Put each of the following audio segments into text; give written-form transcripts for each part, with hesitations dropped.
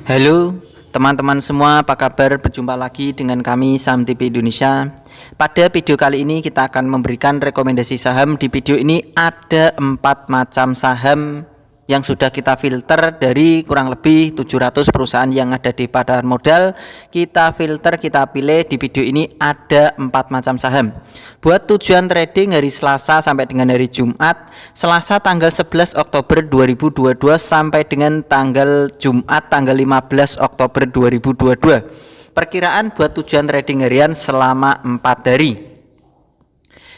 Halo teman-teman semua, apa kabar? Berjumpa lagi dengan kami Saham TV Indonesia. Pada video kali ini kita akan memberikan rekomendasi saham. Di video ini ada 4 macam saham yang sudah kita filter dari kurang lebih 700 perusahaan yang ada di pasar modal. Kita filter, kita pilih. Di video ini ada 4 macam saham buat tujuan trading hari Selasa sampai dengan hari Jumat. Selasa tanggal 11 Oktober 2022 sampai dengan tanggal Jumat tanggal 15 Oktober 2022. Perkiraan buat tujuan trading harian selama 4 hari.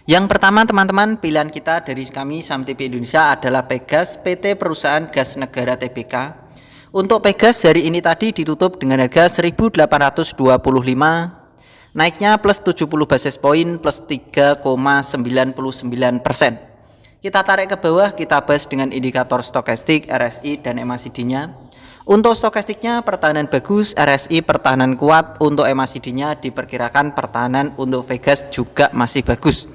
Yang pertama teman-teman, pilihan kita dari kami Saham TV Indonesia adalah Pegas, PT Perusahaan Gas Negara Tbk. Untuk Pegas hari ini tadi ditutup dengan harga 1.825, naiknya plus 70 basis poin plus 3,99%. Kita tarik ke bawah, kita bahas dengan indikator stokastik, RSI dan MACD-nya. Untuk stokastiknya pertahanan bagus, RSI pertahanan kuat, untuk MACD-nya diperkirakan pertahanan untuk Pegas juga masih bagus.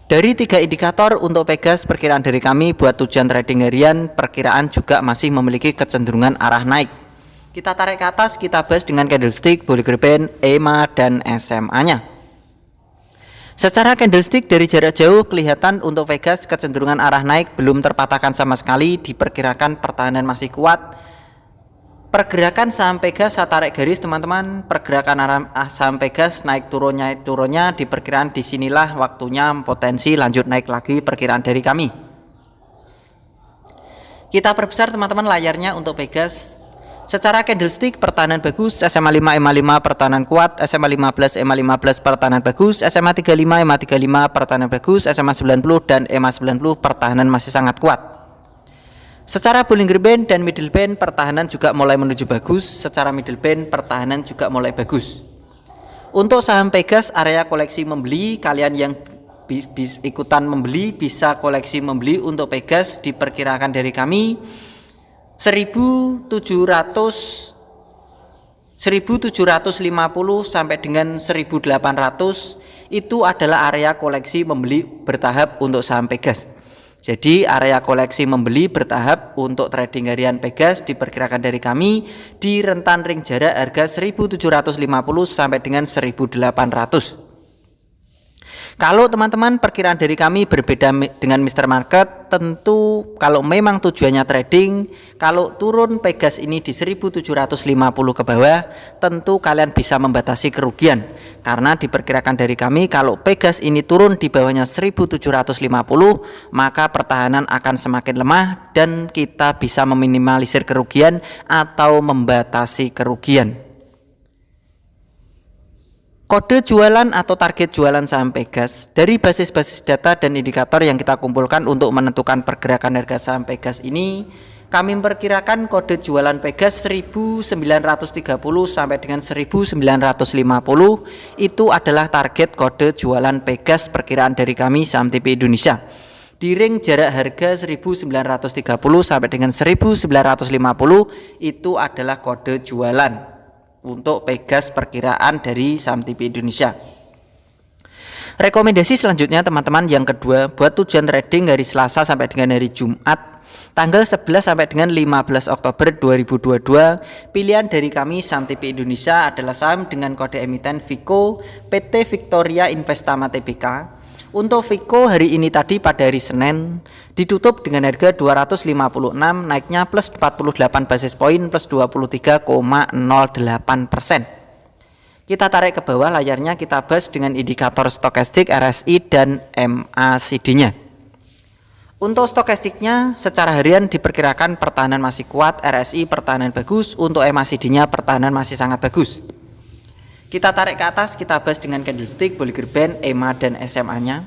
Dari 3 indikator untuk Pegas, perkiraan dari kami buat tujuan trading harian, perkiraan juga masih memiliki kecenderungan arah naik. Kita tarik ke atas, kita bahas dengan candlestick, Bollinger Band, EMA dan SMA-nya. Secara candlestick dari jarak jauh kelihatan untuk Pegas kecenderungan arah naik belum terpatahkan sama sekali, diperkirakan pertahanan masih kuat. Pergerakan saham Pegas saya tarik garis teman-teman, pergerakan saham Pegas naik turunnya diperkirakan disinilah waktunya potensi lanjut naik lagi perkiraan dari kami. Kita perbesar teman-teman layarnya untuk Pegas. Secara candlestick pertahanan bagus, SMA 5 EMA 5 pertahanan kuat, SMA 15 EMA 15 pertahanan bagus, SMA 35 EMA 35 pertahanan bagus, SMA 90 dan EMA 90 pertahanan masih sangat kuat. Secara Bollinger Band dan Middle Band pertahanan juga mulai menuju bagus. Secara Middle Band pertahanan juga mulai bagus. Untuk saham Pegas area koleksi membeli, kalian yang ikutan membeli bisa koleksi membeli untuk Pegas diperkirakan dari kami 1750 sampai dengan 1800 itu adalah area koleksi membeli bertahap untuk saham Pegas. Jadi area koleksi membeli bertahap untuk trading harian Pegas diperkirakan dari kami di rentan ring jarak harga 1750 sampai dengan 1800. Kalau teman-teman perkiraan dari kami berbeda dengan Mr. Market, tentu kalau memang tujuannya trading, kalau turun Pegas ini di 1750 ke bawah, tentu kalian bisa membatasi kerugian. Karena diperkirakan dari kami kalau Pegas ini turun di bawahnya 1750, maka pertahanan akan semakin lemah dan kita bisa meminimalisir kerugian atau membatasi kerugian. Kode jualan atau target jualan saham Pegas dari basis-basis data dan indikator yang kita kumpulkan untuk menentukan pergerakan harga saham Pegas ini, kami memperkirakan kode jualan Pegas 1930 sampai dengan 1950 itu adalah target kode jualan Pegas perkiraan dari kami Saham TV Indonesia. Di ring jarak harga 1930 sampai dengan 1950 itu adalah kode jualan untuk Pegas perkiraan dari Saham TV Indonesia. Rekomendasi selanjutnya teman-teman yang kedua buat tujuan trading hari Selasa sampai dengan hari Jumat tanggal 11 sampai dengan 15 Oktober 2022. Pilihan dari kami Saham TV Indonesia adalah saham dengan kode emiten VICO PT Victoria Investama Tbk. Untuk VICO hari ini tadi pada hari Senin ditutup dengan harga 256, naiknya plus 48 basis poin plus 23,08%. Kita tarik ke bawah layarnya, kita bahas dengan indikator stokastik, RSI dan MACD-nya. Untuk stokastiknya secara harian diperkirakan pertahanan masih kuat, RSI pertahanan bagus, untuk MACD-nya pertahanan masih sangat bagus. Kita tarik ke atas, kita bahas dengan candlestick, Bollinger Band, EMA dan SMA-nya.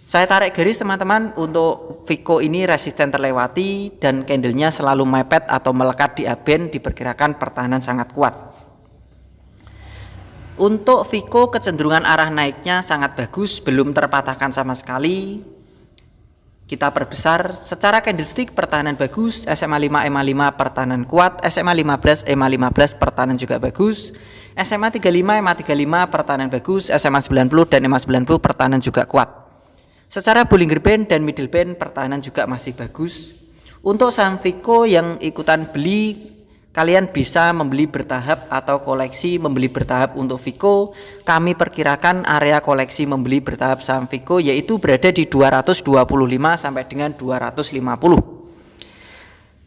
Saya tarik garis teman-teman, untuk VICO ini resisten terlewati dan candlenya selalu mepet atau melekat di uptrend, diperkirakan pertahanan sangat kuat. Untuk VICO kecenderungan arah naiknya sangat bagus, belum terpatahkan sama sekali. Kita perbesar, secara candlestick pertahanan bagus, SMA 5 EMA 5 pertahanan kuat, SMA 15 EMA 15 pertahanan juga bagus, SMA 35 EMA 35 pertahanan bagus, SMA 90 dan EMA 90 pertahanan juga kuat. Secara Bollinger Band dan Middle Band pertahanan juga masih bagus. Untuk saham VICO yang ikutan beli kalian bisa membeli bertahap atau koleksi membeli bertahap untuk Viko. Kami perkirakan area koleksi membeli bertahap saham Viko yaitu berada di 225 sampai dengan 250.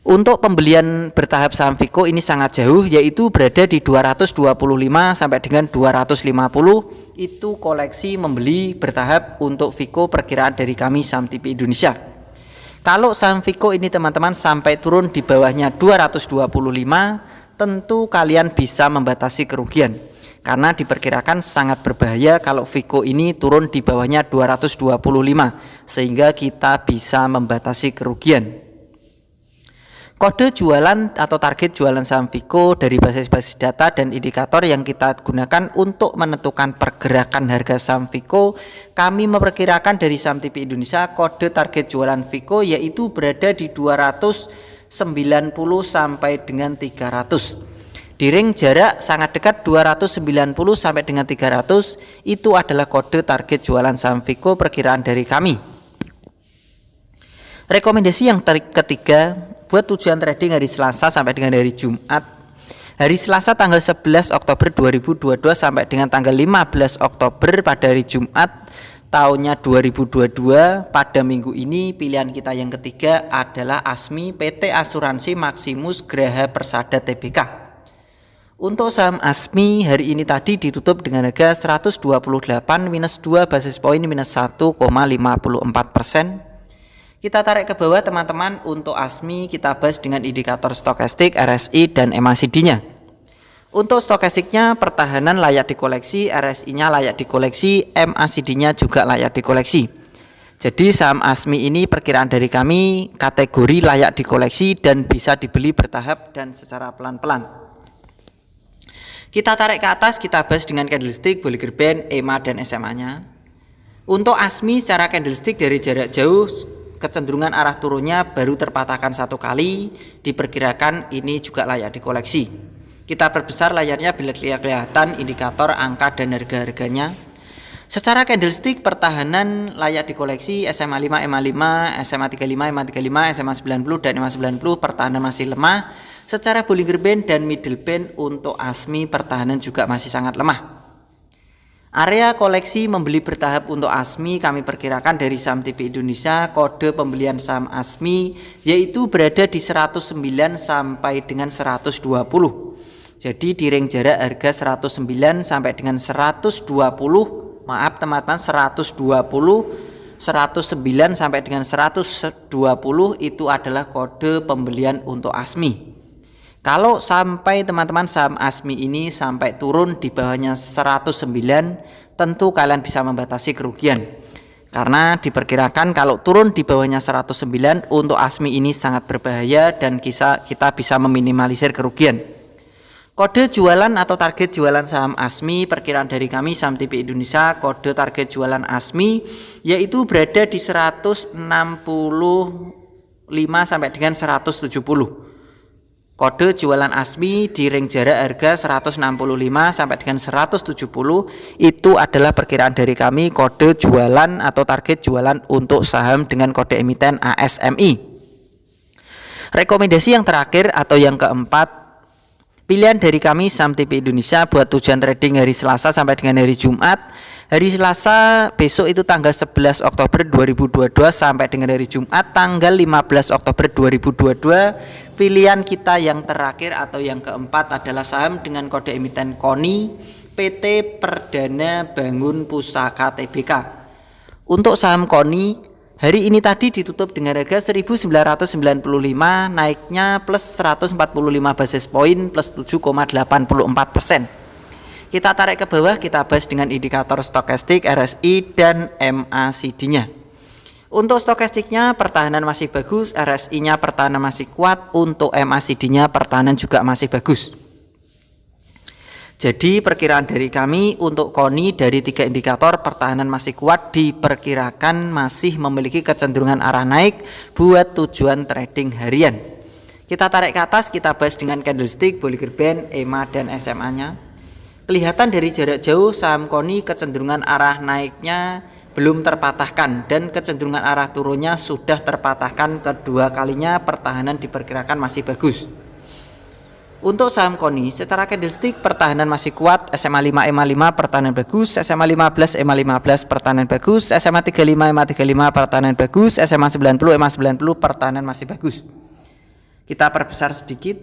Untuk pembelian bertahap saham Viko ini sangat jauh, yaitu berada di 225 sampai dengan 250. Itu koleksi membeli bertahap untuk Viko perkiraan dari kami Saham TV Indonesia. Kalau saham Viko ini teman-teman sampai turun di bawahnya 225, tentu kalian bisa membatasi kerugian. Karena diperkirakan sangat berbahaya kalau Viko ini turun di bawahnya 225, sehingga kita bisa membatasi kerugian. Kode jualan atau target jualan saham Viko dari basis-basis data dan indikator yang kita gunakan untuk menentukan pergerakan harga saham Viko, kami memperkirakan dari Saham TV Indonesia kode target jualan Viko yaitu berada di 290 sampai dengan 300. Di ring jarak sangat dekat 290 sampai dengan 300 itu adalah kode target jualan saham Viko perkiraan dari kami. Rekomendasi yang ketiga buat tujuan trading hari Selasa sampai dengan hari Jumat. Hari Selasa tanggal 11 Oktober 2022 sampai dengan tanggal 15 Oktober pada hari Jumat tahunnya 2022. Pada minggu ini pilihan kita yang ketiga adalah ASMI PT Asuransi Maximus Graha Persada Tbk. Untuk saham ASMI hari ini tadi ditutup dengan harga 128 minus 2 basis poin minus 1,54%. Kita tarik ke bawah teman-teman. Untuk ASMI kita bahas dengan indikator stokastik, RSI dan MACD-nya. Untuk stokastiknya pertahanan layak dikoleksi, RSI-nya layak dikoleksi, MACD-nya juga layak dikoleksi. Jadi saham ASMI ini perkiraan dari kami kategori layak dikoleksi dan bisa dibeli bertahap dan secara pelan-pelan. Kita tarik ke atas, kita bahas dengan candlestick, Bollinger Band, EMA dan SMA-nya. Untuk ASMI secara candlestick dari jarak jauh kecenderungan arah turunnya baru terpatahkan satu kali, diperkirakan ini juga layak dikoleksi. Kita perbesar layarnya bila kelihatan indikator angka dan harga-harganya. Secara candlestick pertahanan layak dikoleksi SMA 5, MA 5, SMA 35, MA 35, SMA 90 dan MA 90 pertahanan masih lemah. Secara Bollinger Band dan middle band untuk ASMI pertahanan juga masih sangat lemah. Area koleksi membeli bertahap untuk ASMI kami perkirakan dari Saham TV Indonesia kode pembelian saham ASMI yaitu berada di 109 sampai dengan 120. Jadi di ring jarak harga 109 sampai dengan 120. Maaf teman-teman, 120, 109 sampai dengan 120 itu adalah kode pembelian untuk ASMI. Kalau sampai teman-teman saham ASMI ini sampai turun di bawahnya 109, tentu kalian bisa membatasi kerugian. Karena diperkirakan kalau turun di bawahnya 109 untuk ASMI ini sangat berbahaya dan kita bisa meminimalisir kerugian. Kode jualan atau target jualan saham ASMI perkiraan dari kami Saham TV Indonesia kode target jualan ASMI yaitu berada di 165 sampai dengan 170. Kode jualan ASMI di ring jarak harga 165 sampai dengan 170 itu adalah perkiraan dari kami kode jualan atau target jualan untuk saham dengan kode emiten ASMI. Rekomendasi yang terakhir atau yang keempat, pilihan dari kami Saham TV Indonesia buat tujuan trading hari Selasa sampai dengan hari Jumat. Hari Selasa besok itu tanggal 11 Oktober 2022 sampai dengan hari Jumat tanggal 15 Oktober 2022. Pilihan kita yang terakhir atau yang keempat adalah saham dengan kode emiten KONI PT Perdana Bangun Pusaka Tbk. Untuk saham KONI hari ini tadi ditutup dengan harga 1995, naiknya plus 145 basis point plus 7,84%. Kita tarik ke bawah, kita bahas dengan indikator stokastik, RSI dan MACD-nya. Untuk stokastiknya pertahanan masih bagus, RSI-nya pertahanan masih kuat, untuk MACD-nya pertahanan juga masih bagus. Jadi perkiraan dari kami untuk KONI dari 3 indikator pertahanan masih kuat, diperkirakan masih memiliki kecenderungan arah naik buat tujuan trading harian. Kita tarik ke atas, kita bahas dengan candlestick, Bollinger Band, EMA dan SMA-nya. Kelihatan dari jarak jauh saham KONI kecenderungan arah naiknya belum terpatahkan dan kecenderungan arah turunnya sudah terpatahkan kedua kalinya, pertahanan diperkirakan masih bagus. Untuk saham KONI secara candlestick pertahanan masih kuat, SMA 5 EMA 5 pertahanan bagus, SMA 15 EMA 15 pertahanan bagus, SMA 35 EMA 35 pertahanan bagus, SMA 90 EMA 90 pertahanan masih bagus. Kita perbesar sedikit.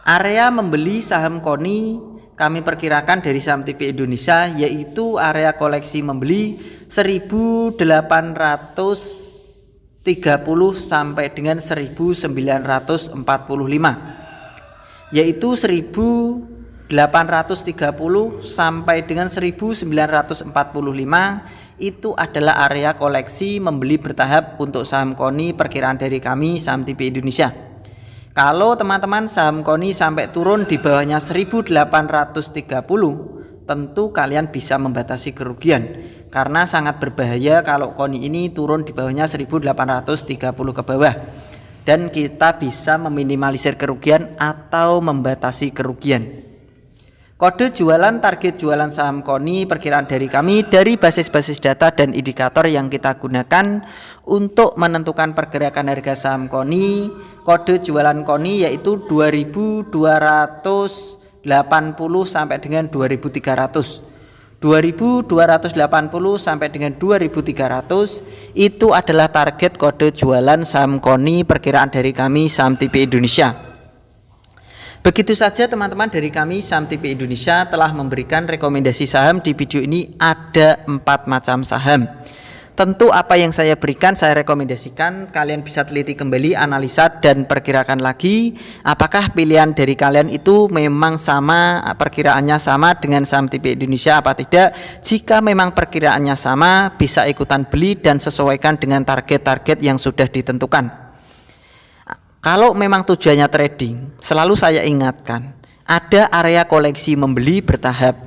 Area membeli saham KONI kami perkirakan dari saham TP Indonesia yaitu area koleksi membeli 1830 sampai dengan 1945, yaitu 1830 sampai dengan 1945 itu adalah area koleksi membeli bertahap untuk saham KONI perkiraan dari kami saham TP Indonesia. Kalau teman-teman saham KONI sampai turun di bawahnya 1830, tentu kalian bisa membatasi kerugian karena sangat berbahaya kalau KONI ini turun di bawahnya 1830 ke bawah, dan kita bisa meminimalisir kerugian atau membatasi kerugian. Kode jualan, target jualan saham KONI perkiraan dari kami dari basis-basis data dan indikator yang kita gunakan untuk menentukan pergerakan harga saham KONI. Kode jualan KONI yaitu 2280 sampai dengan 2300. 2280 sampai dengan 2300 itu adalah target kode jualan saham KONI perkiraan dari kami saham TP Indonesia. Begitu saja teman-teman, dari kami saham TP Indonesia telah memberikan rekomendasi saham. Di video ini ada 4 macam saham. Tentu apa yang saya berikan saya rekomendasikan, kalian bisa teliti kembali, analisa dan perkirakan lagi apakah pilihan dari kalian itu memang sama, perkiraannya sama dengan saham TP Indonesia apa tidak. Jika memang perkiraannya sama, bisa ikutan beli dan sesuaikan dengan target-target yang sudah ditentukan. Kalau memang tujuannya trading, selalu saya ingatkan, ada area koleksi membeli bertahap,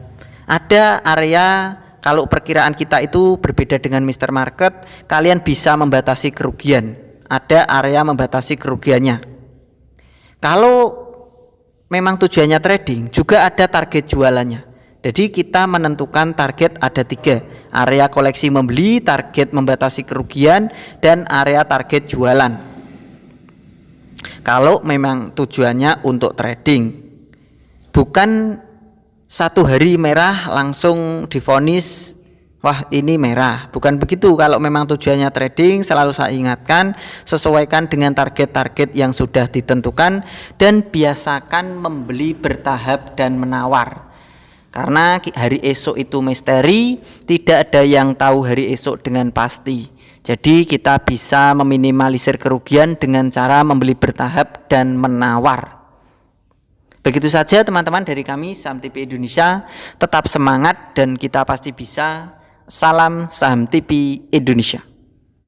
ada area. Kalau perkiraan kita itu berbeda dengan Mr. Market, kalian bisa membatasi kerugian. Ada area membatasi kerugiannya. Kalau memang tujuannya trading, juga ada target jualannya. Jadi kita menentukan target ada 3. Area koleksi membeli, target membatasi kerugian, dan area target jualan. Kalau memang tujuannya untuk trading, bukan satu hari merah langsung divonis wah ini merah, bukan begitu. Kalau memang tujuannya trading, selalu saya ingatkan sesuaikan dengan target-target yang sudah ditentukan dan biasakan membeli bertahap dan menawar, karena hari esok itu misteri, tidak ada yang tahu hari esok dengan pasti. Jadi kita bisa meminimalisir kerugian dengan cara membeli bertahap dan menawar. Begitu saja teman-teman dari kami saham TP Indonesia. Tetap semangat dan kita pasti bisa. Salam saham TP Indonesia.